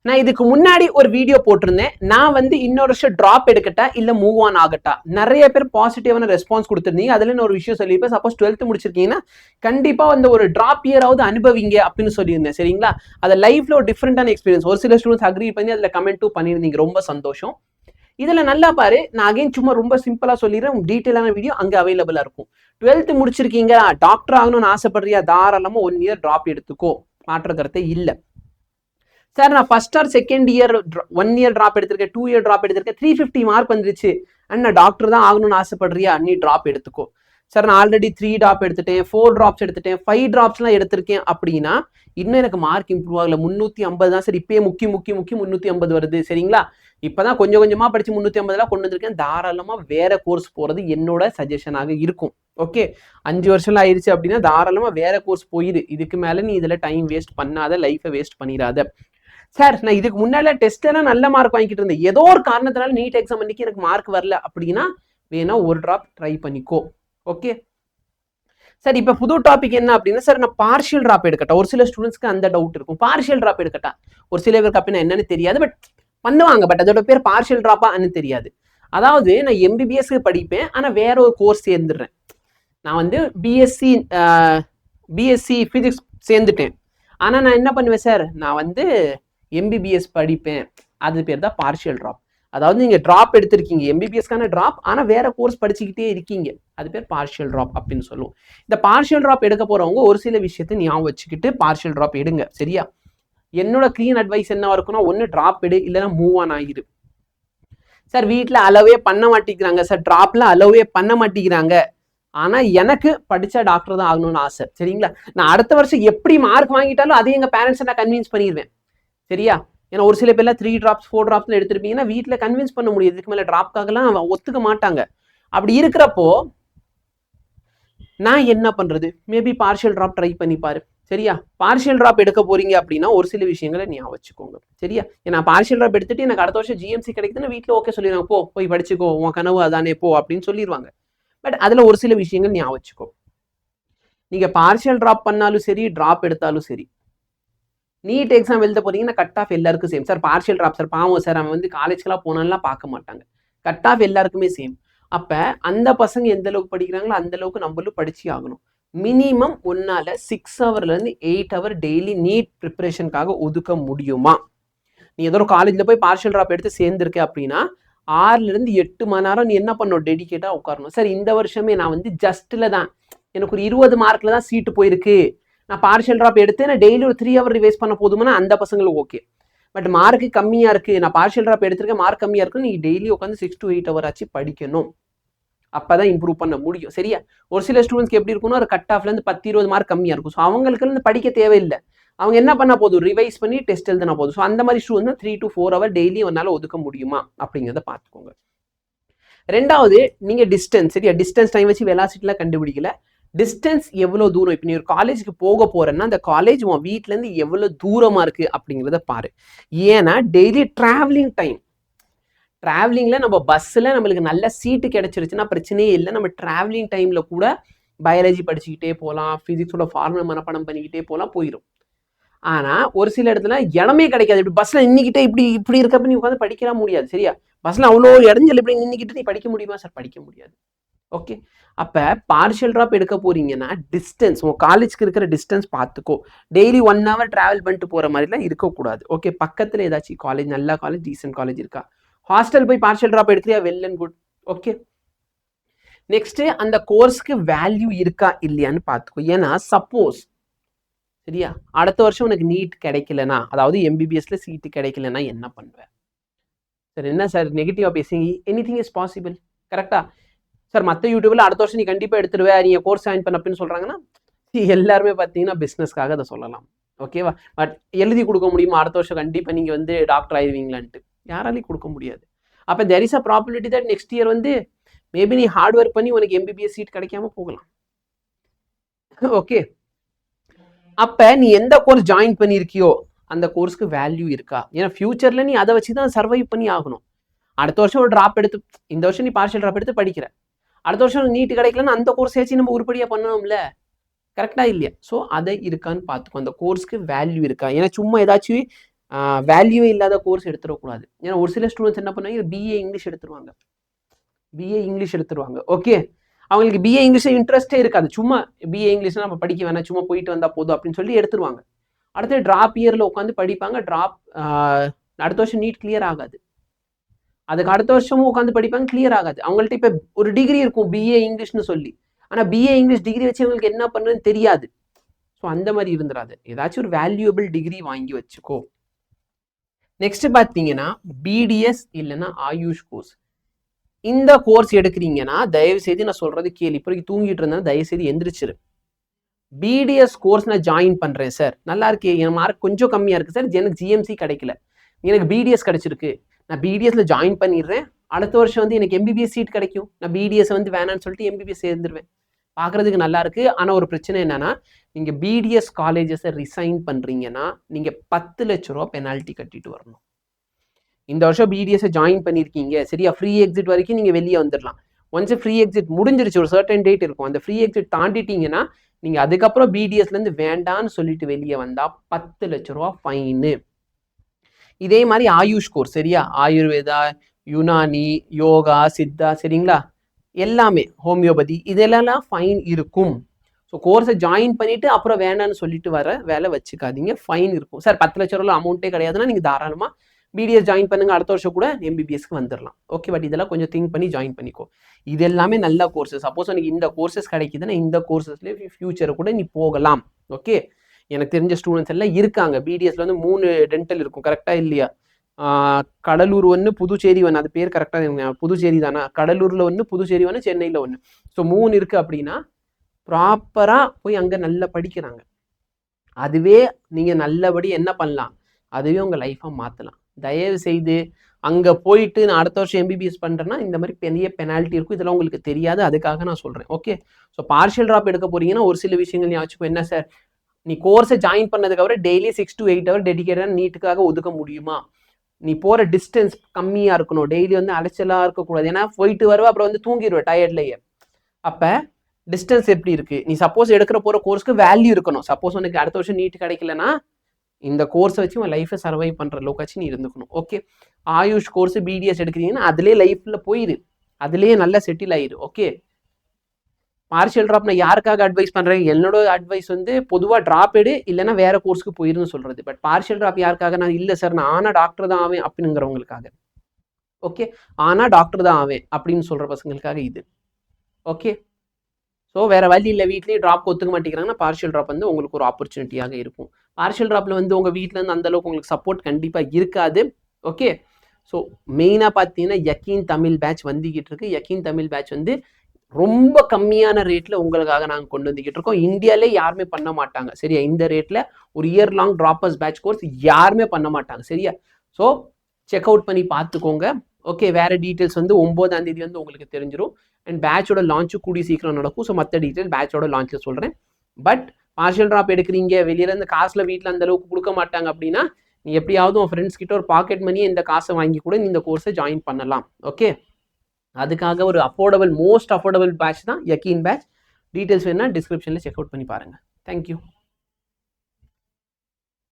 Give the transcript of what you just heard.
நான் இதுக்கு முன்னாடி ஒரு வீடியோ போட்டிருந்தேன். நான் வந்து இன்னொரு வருஷம் டிராப் எடுக்கட்டா இல்ல மூவ் ஆன் ஆகட்டா, நிறைய பேர் பாசிட்டிவான ரெஸ்பான்ஸ் கொடுத்துருந்தீங்க. அதுல நான் ஒரு விஷயம் சொல்லியிருப்பேன். சப்போஸ் 12th முடிச்சிருக்கீங்கன்னா கண்டிப்பா வந்து ஒரு டிராப் இயராவது அனுபவிங்க அப்படின்னு சொல்லியிருந்தேன். சரிங்களா? அது லைஃப்ல ஒரு டிஃப்ரெண்டான எக்ஸ்பீரியன்ஸ். ஒரு சில ஸ்டூடெண்ட்ஸ் அக்ரி பண்ணி அதுல கமெண்ட்டும் பண்ணியிருந்தீங்க. ரொம்ப சந்தோஷம். இதுல நல்லா பாரு, நான் அகைன் சும்மா ரொம்ப சிம்பிளா சொல்லிடுறேன். டீட்டெயிலான வீடியோ அங்க அவைலபிளா இருக்கும். 12th முடிச்சிருக்கீங்க, டாக்டர் ஆகணும்னு ஆசைப்படுறியா, தாராளமா 1 இயர் டிராப் எடுத்துக்கோ, மாற்ற கருத்தே இல்லை. சார் நான் first or second year 1 year drop எடுத்திருக்கேன், 2 இயர் டிராப் எடுத்திருக்கேன், 350 மார்க் வந்துருச்சு அண்ட் நான் டாக்டர் தான் ஆகணும்னு ஆசைப்படுறியா, நீ டிராப் எடுத்துக்கோ. சார் நான் ஆல்ரெடி 3 டிராப் எடுத்துட்டேன், 4 டிராப்ஸ் எடுத்துட்டேன், 5 டிராப்ஸ்லாம் எடுத்திருக்கேன் அப்படின்னா இன்னும் எனக்கு மார்க் இம்ப்ரூவ் ஆகல. 350 தான் சார் இப்பயே முக்கி 350 வருது. சரிங்களா? இப்பதான் கொஞ்சம் கொஞ்சமா படிச்சு 350 கொண்டு வந்திருக்கேன். தாராளமா வேற கோர்ஸ் போறது என்னோட சஜஷனாக இருக்கும். ஓகே, 5 வருஷம் ஆயிடுச்சு அப்படின்னா தாராளமா வேற கோர்ஸ் போயிரு. இதுக்கு மேல நீ இதுல டைம் வேஸ்ட் பண்ணாத, லைஃபை வேஸ்ட் பண்ணிடாத. சார் நான் இதுக்கு முன்னால டெஸ்ட் எல்லாம் நல்ல மார்க் வாங்கிட்டு இருந்தேன், ஏதோ ஒரு காரணத்தினால நீட் எக்ஸாம் அன்னைக்கு எனக்கு மார்க் வரல அப்படின்னா வேணா ஒரு டிராப் ட்ரை பண்ணிக்கோ. ஓகே சார், இப்ப புது டாபிக் என்ன அப்படின்னா, சார் நான் பார்ஷியல் டிராப் எடுக்கட்டா? ஒரு சில ஸ்டூடெண்ட்ஸ்க்கு அந்த டவுட் இருக்கும். பார்ஷியல் டிராப் எடுக்கட்டா? ஒரு சில பேருக்கு அப்படின்னா என்னன்னு தெரியாது, பட் பண்ணுவாங்க. பட் அதோட பேர் பார்ஷியல் டிராப்பா தெரியாது. அதாவது நான் எம்பிபிஎஸ் படிப்பேன், ஆனா வேற ஒரு கோர்ஸ் சேர்ந்துடுறேன். நான் வந்து பிஎஸ்சி பிசிக்ஸ் சேர்ந்துட்டேன், ஆனா நான் என்ன பண்ணுவேன் சார், நான் வந்து எம்பிபிஎஸ் படிப்பேன். அது பேர் தான் பார்ஷியல் டிராப். அதாவது நீங்க டிராப் எடுத்திருக்கீங்க, எம்பிபிஎஸ்க்கான டிராப், ஆனா வேற கோர்ஸ் படிச்சுக்கிட்டே இருக்கீங்க, அது பேர் பார்ஷியல் டிராப் அப்படின்னு சொல்லுவோம். இந்த பார்ஷியல் டிராப் எடுக்க போறவங்க ஒரு சில விஷயத்தை ஞாபகம் வச்சுக்கிட்டு பார்ஷியல் டிராப் எடுங்க. சரியா? என்னோட கிளீன் அட்வைஸ் என்ன இருக்குன்னா, ஒன்னு டிராப் எடு, இல்லைன்னா மூவ் ஆன் ஆகிரு. சார் வீட்டில் அலோவே பண்ண மாட்டேங்கிறாங்க சார், டிராப்ல அலோவே பண்ண மாட்டேங்கிறாங்க, ஆனா எனக்கு படிச்சா டாக்டர் தான் ஆகணும்னு ஆசை. சரிங்களா? நான் அடுத்த வருஷம் எப்படி மார்க் வாங்கிட்டாலும் அதே எங்க பேரண்ட்ஸை நான் கன்வின்ஸ் பண்ணிடுவேன். சரியா? ஏன்னா ஒரு சில பேர்லாம் 3 டிராப்ஸ் 4 டிராப்ஸ்ல எடுத்திருப்பீங்கன்னா வீட்டில் கன்வின்ஸ் பண்ண முடியாது, இதுக்கு மேலே டிராப்காகலாம் ஒத்துக்க மாட்டாங்க. அப்படி இருக்கிறப்போ நான் என்ன பண்றது? மேபி பார்ஷியல் டிராப் ட்ரை பண்ணி பாரு. சரியா? பார்ஷியல் டிராப் எடுக்க போறீங்க அப்படின்னா ஒரு சில விஷயங்களை ஞாபகம் வச்சுக்கோங்க. சரியா? ஏன்னா பார்ஷியல் டிராப் எடுத்துட்டு எனக்கு அடுத்த வருஷம் ஜிஎம்சி கிடைக்குதுன்னு வீட்டில் ஓகே சொல்லிடுவாங்க, போய் படிச்சுக்கோ, உன் கனவு அதானே, போ அப்படின்னு சொல்லிடுவாங்க. பட் அதுல ஒரு சில விஷயங்கள் ஞாபகம் வச்சுக்கோ. நீங்க பார்ஷியல் டிராப் பண்ணாலும் சரி, டிராப் எடுத்தாலும் சரி, நீட் எக்ஸாம் எழுத போறீங்கன்னா கட் ஆஃப் எல்லாருக்கும் same. Sir partial drop sir, பாவம் சார், அவன் வந்து காலேஜ்க்கெல்லாம் போனாலாம் பார்க்க மாட்டாங்க. கட் ஆஃப் எல்லாருக்குமே சேம். அப்ப அந்த பசங்க எந்த அளவுக்கு படிக்கிறாங்களோ அந்த அளவுக்கு நம்மளும் படிச்சு ஆகணும். மினிமம் ஒன்னால 6 ஹவர்ல இருந்து 8 ஹவர் டெய்லி நீட் ப்ரிப்பரேஷனுக்காக ஒதுக்க முடியுமா? நீ ஏதோ ஒரு காலேஜ்ல போய் பார்ஷியல் டிராப் எடுத்து சேர்ந்திருக்க அப்படின்னா 6ல இருந்து 8 மணி நேரம் நீ என்ன பண்ணணும்? டெடிகேட்டா உட்காரணும். சார் இந்த வருஷமே நான் வந்து ஜஸ்ட்ல தான், எனக்கு ஒரு 20 மார்க்ல தான் சீட்டு போயிருக்கு, நான் பார்ஷியல் டிராப் எடுத்து நான் டெய்லி ஒரு 3 ஹவர் ரிவைஸ் பண்ண போதுமானா அந்த பசங்களுக்கு ஓகே. பட் மார்க் கம்மியா இருக்கு, நான் பார்ஷியல் டிராப் எடுத்திருக்கேன், மார்க் கம்மியா இருக்கு, நீ டெய்லி உட்காந்து 6 to 8 ஹவர் ஆச்சு படிக்கணும். அப்பதான் இம்ப்ரூவ் பண்ண முடியும். சரியா? ஒரு சில ஸ்டூடெண்ட்ஸ்க்கு எப்படி இருக்கும்னா ஒரு கட் ஆஃப்ல இருந்து 10-20 மார்க் கம்மியா இருக்கும். ஸோ அவங்களுக்கு இருந்து படிக்க தேவையில்லை, அவங்க என்ன பண்ணா போதும்? ரிவைஸ் பண்ணி டெஸ்ட் எழுதினா போதும். ஸோ அந்த மாதிரி ஸ்டூடெண்ட் 3 to 4 ஹவர் டெய்லி ஒன்னால ஒதுக்க முடியுமா அப்படிங்கிறத பார்த்துக்கோங்க. ரெண்டாவது, நீங்க டிஸ்டன்ஸ். சரியா? டிஸ்டன்ஸ் டைம் வச்சு வெலாசிட்டிலாம் கண்டுபிடிக்கல. டிஸ்டன்ஸ் எவ்வளவு தூரம்? இப்போ நீ ஒரு காலேஜுக்கு போக போறேன்னா அந்த காலேஜ் உன் வீட்டுல இருந்து எவ்வளவு தூரமா இருக்கு அப்படிங்கிறத பாரு. ஏன்னா டெய்லி டிராவலிங் டைம், டிராவலிங்ல நம்ம பஸ்ல நம்மளுக்கு நல்ல சீட்டு கிடைச்சிருச்சுன்னா பிரச்சனையே இல்லை. நம்ம டிராவலிங் டைம்ல கூட பயாலஜி படிச்சுக்கிட்டே போகலாம், பிசிக்ஸோட ஃபார்முலா மனப்பாடம் பண்ணிக்கிட்டே போகலாம், போயிடும். ஆனா ஒரு சில இடத்துல இடமே கிடைக்காது. இப்படி பஸ்ல நின்னுக்கிட்டே இப்படி இருக்கப்ப நீ உட்காந்து படிக்கலாம் முடியாது. சரியா? பஸ்ல அவ்வளோ இடைஞ்சல் இப்படி நின்னுக்கிட்டு நீ படிக்க முடியுமா சார்? படிக்க முடியாது. ஓகே, அப்ப பார்ஷியல் டிராப் எடுக்க போறீங்கன்னா டிஸ்டன்ஸ், உங்க காலேஜ்க்கு இருக்கிற டிஸ்டன்ஸ் பார்த்துக்கோ. டெய்லி 1 ஹவர் டிராவல் பண்ணிட்டு போற மாதிரிலாம் இருக்கக்கூடாது. ஓகே, பக்கத்துல ஏதாச்சும் காலேஜ், நல்ல காலேஜ், டீசென்ட் காலேஜ் இருக்கா? ஹாஸ்டல் போய் பார்ஷியல் டிராப் எடுக்கிறியா? Well and good. Okay, next அந்த கோர்ஸ்க்கு வேல்யூ இருக்கா இல்லையான்னு பார்த்துக்கோ. ஏன்னா சப்போஸ் சரியா அடுத்த வருஷம் உனக்கு நீட் கிடைக்கலனா, அதாவது எம்பிபிஎஸ்ல சீட்டு கிடைக்கலனா என்ன பண்ணுவேன்? சார் என்ன சார் நெகட்டிவா பேசுங்க? Anything is possible. கரெக்டா? சார் மற்ற யூடியூப்ல அடுத்த வருஷம் நீ கண்டிப்பா எடுத்துருவே, நீங்க கோர்ஸ் ஜாயின் பண்ண அப்படின்னு சொல்றாங்கன்னா எல்லாருமே பார்த்தீங்கன்னா பிஸ்னஸ்க்காக அதை சொல்லலாம். ஓகேவா? பட் எழுதி கொடுக்க முடியுமா அடுத்த வருஷம் கண்டிப்பா நீங்க வந்து டாக்டர் ஆயிடுவீங்களான்ட்டு? யாராலையும் கொடுக்க முடியாது. அப்ப there is a probability that next year வந்து மேபி நீ ஹார்ட் ஒர்க் பண்ணி உனக்கு எம்பிபிஎஸ் சீட் கிடைக்காம போகலாம். ஓகே, அப்ப நீ எந்த கோர்ஸ் ஜாயின் பண்ணிருக்கியோ அந்த கோர்ஸ்க்கு வேல்யூ இருக்கா? ஏன்னா ஃபியூச்சர்ல நீ அதை வச்சுதான் சர்வைவ் பண்ணி ஆகணும். அடுத்த வருஷம் ஒரு டிராப் எடுத்து, இந்த வருஷம் நீ பார்ஷியல் டிராப் எடுத்து படிக்கிற, அடுத்த வருஷம் நீட் கிடைக்கலன்னு அந்த கோர்ஸ் ஏச்சு நம்ம உருப்படியா பண்ணணும்ல. கரெக்டா இல்லையா? ஸோ அதை இருக்கான்னு பார்த்துக்கோ, அந்த கோர்ஸ்க்கு வேல்யூ இருக்கா. ஏன்னா சும்மா ஏதாச்சும் வேல்யூவே இல்லாத கோர்ஸ் எடுத்துடக்கூடாது. ஏன்னா ஒரு சில ஸ்டூடெண்ட்ஸ் என்ன பண்ணுவாங்க, பிஏ இங்கிலீஷ் எடுத்துருவாங்க. ஓகே, அவங்களுக்கு பிஏ இங்கிலீஷ் இன்ட்ரெஸ்டே இருக்காது. சும்மா பிஏ இங்கிலீஷ்னா நம்ம படிக்க வேணாம், சும்மா போயிட்டு வந்தால் போதும் அப்படின்னு சொல்லி எடுத்துருவாங்க. அடுத்து ட்ராப் இயரில் உட்காந்து படிப்பாங்க. அடுத்த வருஷம் நீட் கிளியர் ஆகாது. அதுக்கு அடுத்த வருஷமும் உட்காந்து படிப்பாங்க, கிளியர் ஆகாது. அவங்கள்ட்ட இப்போ ஒரு டிகிரி இருக்கும் பிஏ இங்கிலீஷ்னு சொல்லி, ஆனால் பிஏ இங்கிலீஷ் டிகிரி வச்சு அவங்களுக்கு என்ன பண்ணுறதுன்னு தெரியாது. ஸோ அந்த மாதிரி இருந்துடாது. ஏதாச்சும் ஒரு வேல்யூபிள் டிகிரி வாங்கி வச்சுக்கோ. நெக்ஸ்ட் பார்த்தீங்கன்னா பிடிஎஸ் இல்லைன்னா ஆயுஷ் கோர்ஸ். இந்த கோர்ஸ் எடுக்கிறீங்கன்னா தயவு செய்து நான் சொல்றது கேள்வி. இப்போ தூங்கிட்டு இருந்தா தயவு செய்து எந்திரிச்சிரு. பிடிஎஸ் கோர்ஸ் நான் ஜாயின் பண்றேன் சார், நல்லா இருக்கு, என் மார்க் கொஞ்சம் கம்மியா இருக்கு சார், எனக்கு ஜிஎம்சி கிடைக்கல, எனக்கு பிடிஎஸ் கிடைச்சிருக்கு, நான் பிடிஎஸ்ல ஜாயின் பண்ணிடுறேன், அடுத்த வருஷம் வந்து எனக்கு எம்பிபிஎஸ் சீட் கிடைக்கும், நான் பிடிஎஸ் வந்து வேணான்னு சொல்லிட்டு எம்பிபிஎஸ் சேர்ந்துருவேன். பார்க்கறதுக்கு நல்லா இருக்கு. ஆனால் ஒரு பிரச்சனை என்னன்னா, நீங்க பிடிஎஸ் காலேஜஸை ரிசைன் பண்றீங்கன்னா நீங்க 10 லட்ச ரூபா பெனால்ட்டி கட்டிட்டு வரணும். இந்த வருஷம் பிடிஎஸ் ஜாயின் பண்ணியிருக்கீங்க சரியா, ஃப்ரீ எக்ஸிட் வரைக்கும் நீங்கள் வெளியே வந்துடலாம். ஒன்ஸ் ஃப்ரீ எக்ஸிட் முடிஞ்சிருச்சு, ஒரு சர்டன் டேட் இருக்கும், அந்த ஃப்ரீ எக்ஸிட் தாண்டிட்டீங்கன்னா நீங்கள் அதுக்கப்புறம் பிடிஎஸ்லேருந்து வேண்டான்னு சொல்லிட்டு வெளியே வந்தால் 10 லட்ச ரூபா ஃபைனு. இதே மாதிரி ஆயுஷ் கோர்ஸ் சரியா, ஆயுர்வேதா, யுனானி, யோகா, சித்தா சரிங்களா, எல்லாமே ஹோமியோபதி, இதெல்லாம் ஃபைன் இருக்கும். ஸோ கோர்ஸை ஜாயின் பண்ணிட்டு அப்புறம் வேண்டான்னு சொல்லிட்டு வர வேலை வச்சுக்காதீங்க, ஃபைன் இருக்கும். சார் 10 லட்ச ரூபா அமௌண்ட்டே கிடையாதுன்னா நீங்கள் தாராளமாக பிடிஎஸ் ஜாயின் பண்ணுங்க, அடுத்த வருஷம் கூட எம்பிபிஎஸ்க்கு வந்துடலாம். ஓகே, பட் இதெல்லாம் கொஞ்சம் திங்க் பண்ணி ஜாயின் பண்ணிக்கோ. இது எல்லாமே நல்ல கோர்சஸ். சப்போஸ் எனக்கு இந்த கோர்சஸ் கிடைக்குதுன்னா இந்த கோர்சஸ்லேயே ஃபியூச்சரை கூட நீ போகலாம். ஓகே, எனக்கு தெரிஞ்ச ஸ்டூடெண்ட்ஸ் எல்லாம் இருக்காங்க. பிடிஎஸ்ல வந்து 3 டென்டல் இருக்கும், கரெக்டாக இல்லையா? கடலூர் ஒன்று, புதுச்சேரி ஒன்று, அது பேர் கரெக்டாக புதுச்சேரி தானே, கடலூரில் ஒன்று, புதுச்சேரி ஒன்று, சென்னையில் ஒன்று. ஸோ 3 இருக்குது அப்படின்னா ப்ராப்பராக போய் அங்கே நல்லா படிக்கிறாங்க. அதுவே நீங்கள் நல்லபடி என்ன பண்ணலாம், அதுவே உங்கள் லைஃபாக மாற்றலாம். தயவு செய்து அங்கே போயிட்டு நான் அடுத்த வருஷம் எம்பிபிஎஸ் பண்ணுறேன்னா இந்த மாதிரி பெரிய பெனால்ட்டி இருக்கும், இதெல்லாம் உங்களுக்கு தெரியாது, அதுக்காக நான் சொல்கிறேன். ஓகே, ஸோ பார்ஷியல் ட்ராப் எடுக்க போறீங்கன்னா ஒரு சில விஷயங்கள் நீ வச்சுக்கோ. என்ன சார், நீ கோர்ஸை ஜாயின் பண்ணதுக்கப்புறம் டெய்லி 6 to 8 ஹவர் டெடிகேட்டாக நீட்டுக்காக ஒதுக்க முடியுமா? நீ போகிற டிஸ்டன்ஸ் கம்மியாக இருக்கணும், டெய்லி வந்து அலைச்சலாக இருக்கக்கூடாது. ஏன்னா போயிட்டு வருவா அப்புறம் வந்து தூங்கிடுவேன் டயர்ட்லேயே. அப்போ டிஸ்டன்ஸ் எப்படி இருக்குது, நீ சப்போஸ் எடுக்கிற போகிற கோர்ஸ்க்கு வேல்யூ இருக்கணும். சப்போஸ் உனக்கு அடுத்த வருஷம் நீட் கிடைக்கலன்னா இந்த கோர்ஸை வச்சு உன் லைஃப்பை சர்வை பண்ணுற லோக்காச்சும் நீ இருந்துக்கணும். ஓகே, ஆயுஷ் கோர்ஸ் பிடிஎஸ் எடுக்கிறீங்கன்னா அதுலேயே லைஃப்பில் போயிரு, அதுலேயே நல்லா செட்டில் ஆயிரு. ஓகே, பார்ஷியல் ட்ராப் நான் யாருக்காக அட்வைஸ் பண்ணுறேன், என்னோட அட்வைஸ் வந்து பொதுவாக ட்ராப் எடு, இல்லைன்னா வேற கோர்ஸ்க்கு போயிருன்னு சொல்கிறது. பட் பார்ஷியல் ட்ராப் யாருக்காக, நான் இல்லை சார் நான் ஆனால் டாக்டர் தான் ஆவேன் அப்படிங்கிறவங்களுக்காக. ஓகே, ஆனால் டாக்டர் தான் ஆவேன் அப்படின்னு சொல்கிற பசங்களுக்காக இது. ஓகே, ஸோ வேறு வழி இல்லை, வீட்லேயே ட்ராப் ஒத்துக்க மாட்டேங்கிறாங்கன்னா பார்ஷியல் ட்ராப் வந்து உங்களுக்கு ஒரு ஆப்பர்ச்சுனிட்டியாக இருக்கும். பார்ஷியல் ட்ராப்பில் வந்து உங்கள் வீட்டிலேருந்து அந்தளவுக்கு உங்களுக்கு சப்போர்ட் கண்டிப்பாக இருக்காது. ஓகே, ஸோ மெயினாக பார்த்தீங்கன்னா யக்கீன் தமிழ் பேட்ச் வந்துக்கிட்டு இருக்கு. யக்கீன் தமிழ் பேட்ச் வந்து ரொம்ப கம்மியான ரேட்டில் உங்களுக்காக நாங்கள் கொண்டு வந்துக்கிட்டு இருக்கோம். இந்தியாவிலே யாருமே பண்ண மாட்டாங்க சரியா, இந்த ரேட்டில் ஒரு year long droppers batch course யாருமே பண்ண மாட்டாங்க சரியா. ஸோ செக் அவுட் பண்ணி பார்த்துக்கோங்க. ஓகே, வேறு டீட்டெயில்ஸ் வந்து 9ஆம் தேதி வந்து உங்களுக்கு தெரிஞ்சிடும். அண்ட் பேட்சோட லான்ச்சு கூடி சீக்கிரம் நடக்கும். ஸோ மற்ற டீட்டெயில் பேட்சோட லான்ச்சில் சொல்கிறேன். பட் பார்ஷியல் ட்ராப் எடுக்கிறீங்க, வெளியிலேருந்து காசில் வீட்டில் அந்த அளவுக்கு கொடுக்க மாட்டாங்க அப்படின்னா நீ எப்படியாவது உன் ஃப்ரெண்ட்ஸ் கிட்ட ஒரு பாக்கெட் மணியை இந்த காசை வாங்கி கூட இந்த கோர்ஸை ஜாயின் பண்ணலாம். ஓகே, அதுக்காக ஒரு மோஸ்ட் அஃபோர்டபுள் பேட்ச் தான் யக்கீன் பேட்ச். டீட்டெயில்ஸ் வேணால் டிஸ்கிரிப்ஷனில் செக் அவுட் பண்ணி பாருங்கள். தேங்க்யூ.